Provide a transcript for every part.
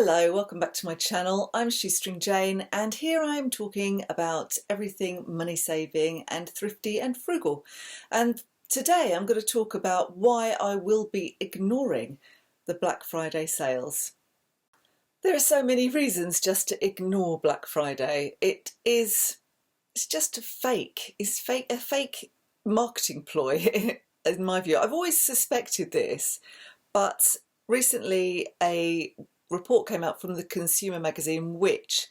Hello, welcome back to my channel. I'm Shoestring Jane and here I'm talking about everything money saving and thrifty and frugal. And today I'm going to talk about why I will be ignoring the Black Friday sales. There are so many reasons just to ignore Black Friday. It's just a fake marketing ploy in my view. I've always suspected this, but recently a report came out from the consumer magazine Which,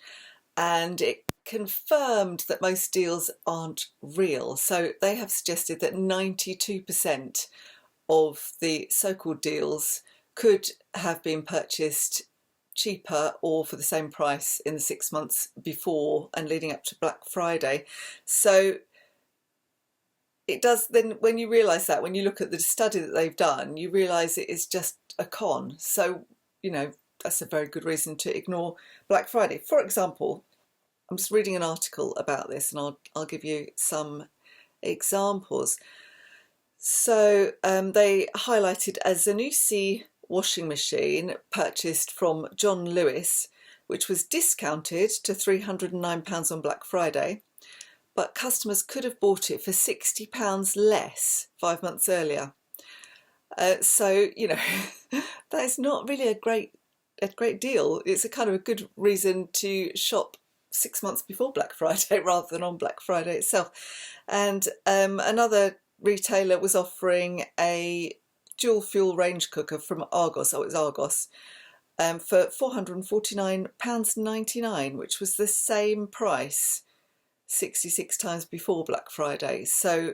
and it confirmed that most deals aren't real. So they have suggested that 92% of the so-called deals could have been purchased cheaper or for the same price in the 6 months before and leading up to Black Friday. So it does, then when you realise that, when you look at the study that they've done, you realise it is just a con. So, that's a very good reason to ignore Black Friday. For example, I'm just reading an article about this and I'll give you some examples. So they highlighted a Zanussi washing machine purchased from John Lewis, which was discounted to £309 on Black Friday, but customers could have bought it for £60 less 5 months earlier. So, that is not really a great deal. It's a kind of a good reason to shop 6 months before Black Friday rather than on Black Friday itself. And another retailer was offering a dual fuel range cooker from Argos, for £449.99, which was the same price 66 times before Black Friday. So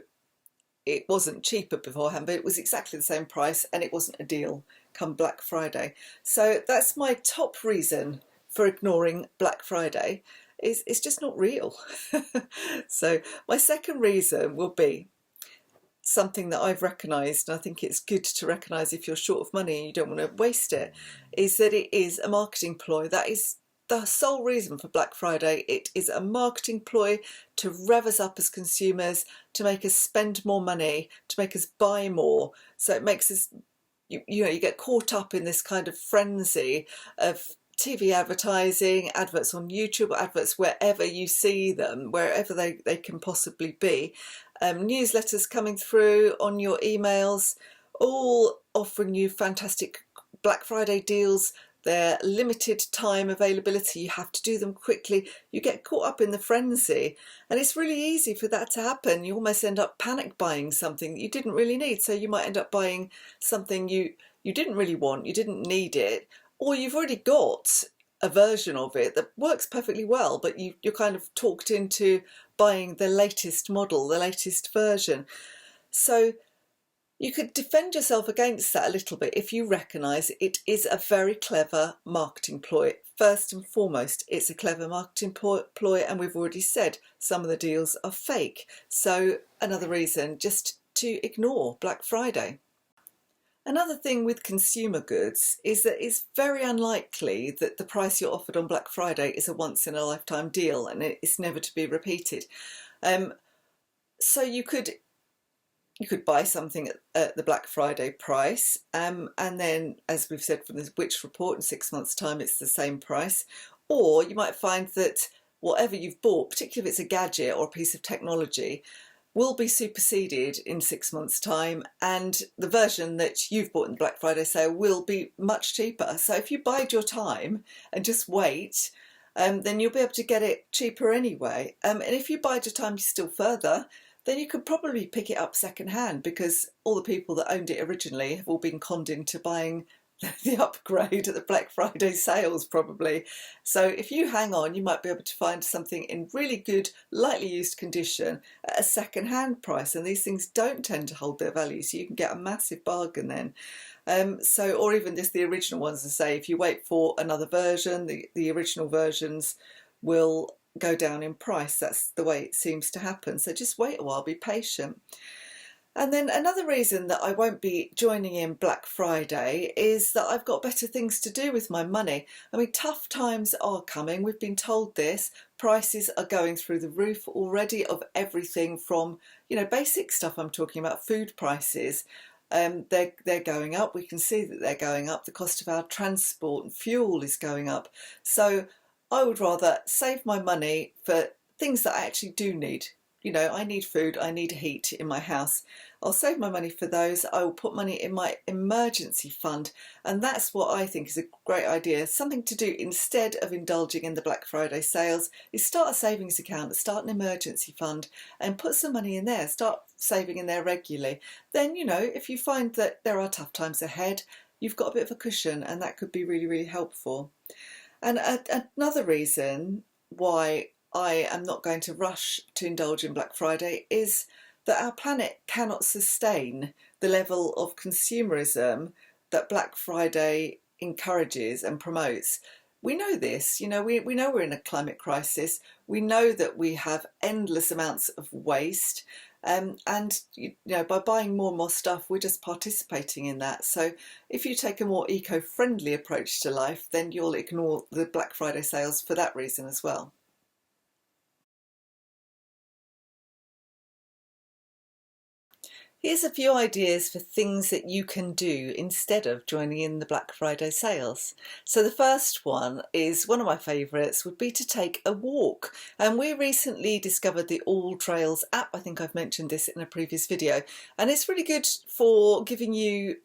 it wasn't cheaper beforehand, but it was exactly the same price and it wasn't a deal come Black Friday. So that's my top reason for ignoring Black Friday. It's just not real. So my second reason will be something that I've recognised, and I think it's good to recognise if you're short of money and you don't want to waste it, is that it is a marketing ploy. That is the sole reason for Black Friday. It is a marketing ploy to rev us up as consumers, to make us spend more money, to make us buy more. So it makes us, you get caught up in this kind of frenzy of TV advertising, adverts on YouTube, adverts wherever you see them, wherever they can possibly be, newsletters coming through on your emails, all offering you fantastic Black Friday deals. They're limited time availability, you have to do them quickly. You get caught up in the frenzy and it's really easy for that to happen. You almost end up panic buying something that you didn't really need. So you might end up buying something you didn't really want, you didn't need it, or you've already got a version of it that works perfectly well, but you're kind of talked into buying the latest model, the latest version. So you could defend yourself against that a little bit if you recognise it is a very clever marketing ploy. First and foremost, it's a clever marketing ploy, and we've already said some of the deals are fake. So another reason just to ignore Black Friday. Another thing with consumer goods is that it's very unlikely that the price you're offered on Black Friday is a once-in-a-lifetime deal and it's never to be repeated. So you could buy something at the Black Friday price, and then, as we've said from the Which report, in 6 months' time it's the same price. Or you might find that whatever you've bought, particularly if it's a gadget or a piece of technology, will be superseded in 6 months' time, and the version that you've bought in the Black Friday sale will be much cheaper. So if you bide your time and just wait, then you'll be able to get it cheaper anyway. And if you bide your time still further, then you could probably pick it up second hand, because all the people that owned it originally have all been conned into buying the upgrade at the Black Friday sales probably. So if you hang on, you might be able to find something in really good, lightly used condition at a second hand price, and these things don't tend to hold their value, so you can get a massive bargain then. Or even just the original ones, as I say, if you wait for another version, the original versions will go down in price. That's the way it seems to happen. So just wait a while, be patient. And then another reason that I won't be joining in Black Friday is that I've got better things to do with my money. I mean, tough times are coming. We've been told this. Prices are going through the roof already of everything from, basic stuff I'm talking about, food prices, they're going up. We can see that they're going up. The cost of our transport and fuel is going up. So I would rather save my money for things that I actually do need. You know, I need food, I need heat in my house. I'll save my money for those. I will put money in my emergency fund. And that's what I think is a great idea. Something to do instead of indulging in the Black Friday sales is start a savings account, start an emergency fund and put some money in there. Start saving in there regularly. Then, you know, if you find that there are tough times ahead, you've got a bit of a cushion, and that could be really, really helpful. And another reason why I am not going to rush to indulge in Black Friday is that our planet cannot sustain the level of consumerism that Black Friday encourages and promotes. We know this, you know, we know we're in a climate crisis. We know that we have endless amounts of waste. And you know, by buying more and more stuff, we're just participating in that. So if you take a more eco-friendly approach to life, then you'll ignore the Black Friday sales for that reason as well. Here's a few ideas for things that you can do instead of joining in the Black Friday sales. So the first one is one of my favourites would be to take a walk. And we recently discovered the All Trails app. I think I've mentioned this in a previous video. And it's really good for giving you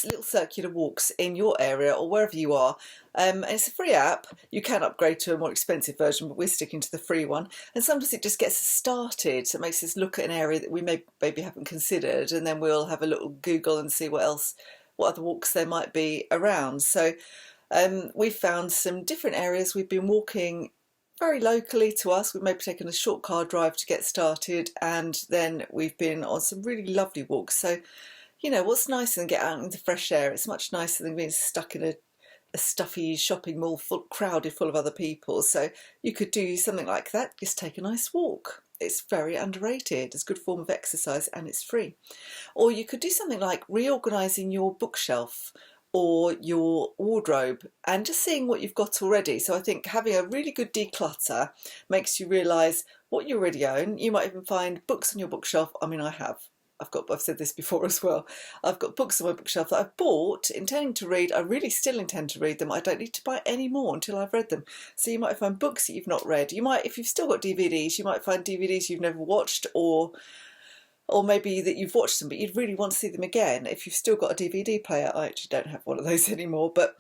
little circular walks in your area or wherever you are. And it's a free app. You can upgrade to a more expensive version, but we're sticking to the free one. And sometimes it just gets us started. So it makes us look at an area that we maybe haven't considered, and then we'll have a little Google and see what other walks there might be around. So we've found some different areas. We've been walking very locally to us. We've maybe taken a short car drive to get started, and then we've been on some really lovely walks. So you know, what's nicer than get out in the fresh air? It's much nicer than being stuck in a stuffy shopping mall crowded full of other people. So you could do something like that, just take a nice walk. It's very underrated. It's a good form of exercise and it's free. Or you could do something like reorganising your bookshelf or your wardrobe and just seeing what you've got already. So I think having a really good declutter makes you realise what you already own. You might even find books on your bookshelf. I mean, I've said this before as well. I've got books on my bookshelf that I've bought, intending to read. I really still intend to read them. I don't need to buy any more until I've read them. So you might find books that you've not read. You might, if you've still got DVDs, you might find DVDs you've never watched, or maybe that you've watched them but you'd really want to see them again. If you've still got a DVD player, I actually don't have one of those anymore, but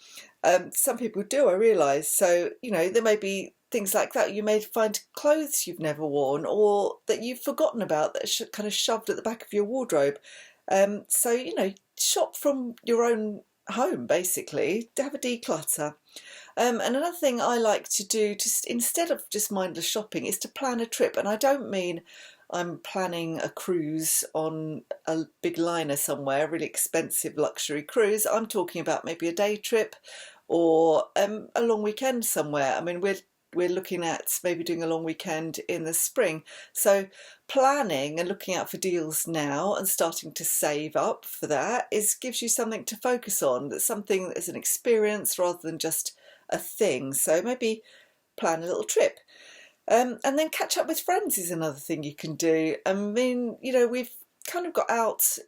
some people do, I realise. So, you know, there may be things like that. You may find clothes you've never worn or that you've forgotten about that are kind of shoved at the back of your wardrobe. So, you know, shop from your own home, basically, to have a declutter. And another thing I like to do, just instead of just mindless shopping, is to plan a trip. And I don't mean I'm planning a cruise on a big liner somewhere, a really expensive luxury cruise. I'm talking about maybe a day trip or a long weekend somewhere. I mean, we're looking at maybe doing a long weekend in the spring. So planning and looking out for deals now and starting to save up for that gives you something to focus on. That's something that is an experience rather than just a thing. So maybe plan a little trip. And then catch up with friends is another thing you can do. I mean, you know, we've kind of got out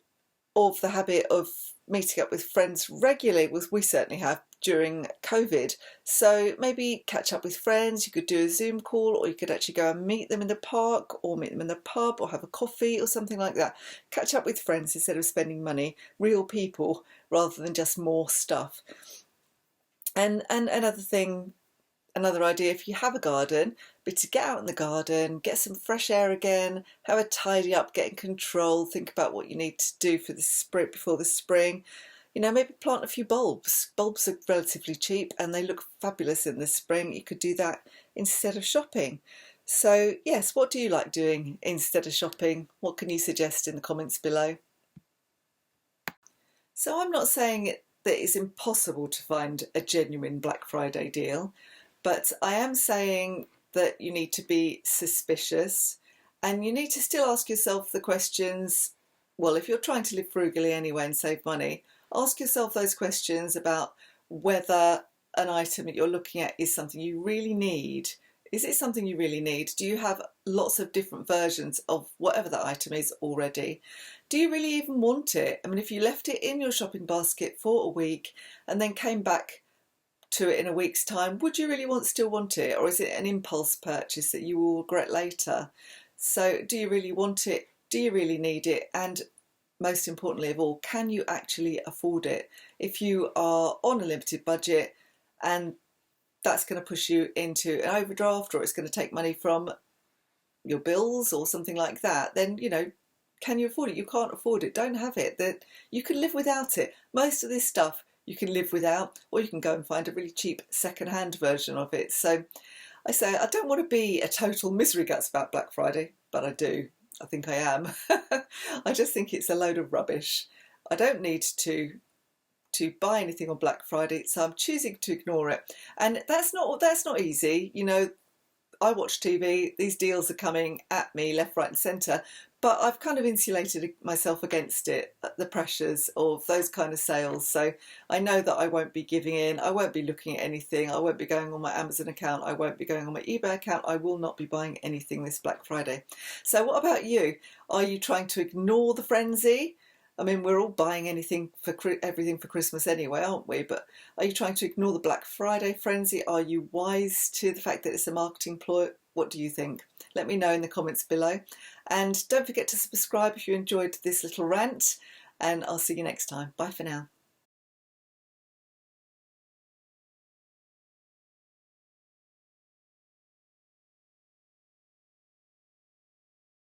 of the habit of meeting up with friends regularly. We certainly have during COVID. So maybe catch up with friends. You could do a Zoom call, or you could actually go and meet them in the park or meet them in the pub or have a coffee or something like that. Catch up with friends instead of spending money, real people rather than just more stuff. And another idea, if you have a garden, but to get out in the garden, get some fresh air again, have a tidy up, get in control, think about what you need to do for the spring, before the spring. You know, maybe plant a few bulbs. Bulbs are relatively cheap and they look fabulous in the spring. You could do that instead of shopping. So yes, what do you like doing instead of shopping? What can you suggest in the comments below? So I'm not saying that it's impossible to find a genuine Black Friday deal, but I am saying that you need to be suspicious and you need to still ask yourself the questions. Well, if you're trying to live frugally anyway and save money, ask yourself those questions about whether an item that you're looking at is something you really need. Is it something you really need? Do you have lots of different versions of whatever that item is already? Do you really even want it? I mean, if you left it in your shopping basket for a week and then came back to it in a week's time, would you really still want it? Or is it an impulse purchase that you will regret later? So do you really want it? Do you really need it? And most importantly of all, can you actually afford it? If you are on a limited budget and that's going to push you into an overdraft, or it's going to take money from your bills or something like that, then, can you afford it? You can't afford it. Don't have it. That you can live without it. Most of this stuff you can live without, or you can go and find a really cheap second-hand version of it. So I say I don't want to be a total misery guts about Black Friday, but I do. I think I am. I just think it's a load of rubbish. I don't need to buy anything on Black Friday, so I'm choosing to ignore it. And that's not easy. I watch TV, these deals are coming at me left, right and centre, but I've kind of insulated myself against it, the pressures of those kind of sales. So I know that I won't be giving in, I won't be looking at anything, I won't be going on my Amazon account, I won't be going on my eBay account, I will not be buying anything this Black Friday. So what about you? Are you trying to ignore the frenzy? I mean, we're all buying everything for Christmas anyway, aren't we? But are you trying to ignore the Black Friday frenzy? Are you wise to the fact that it's a marketing ploy? What do you think? Let me know in the comments below. And don't forget to subscribe if you enjoyed this little rant. And I'll see you next time. Bye for now.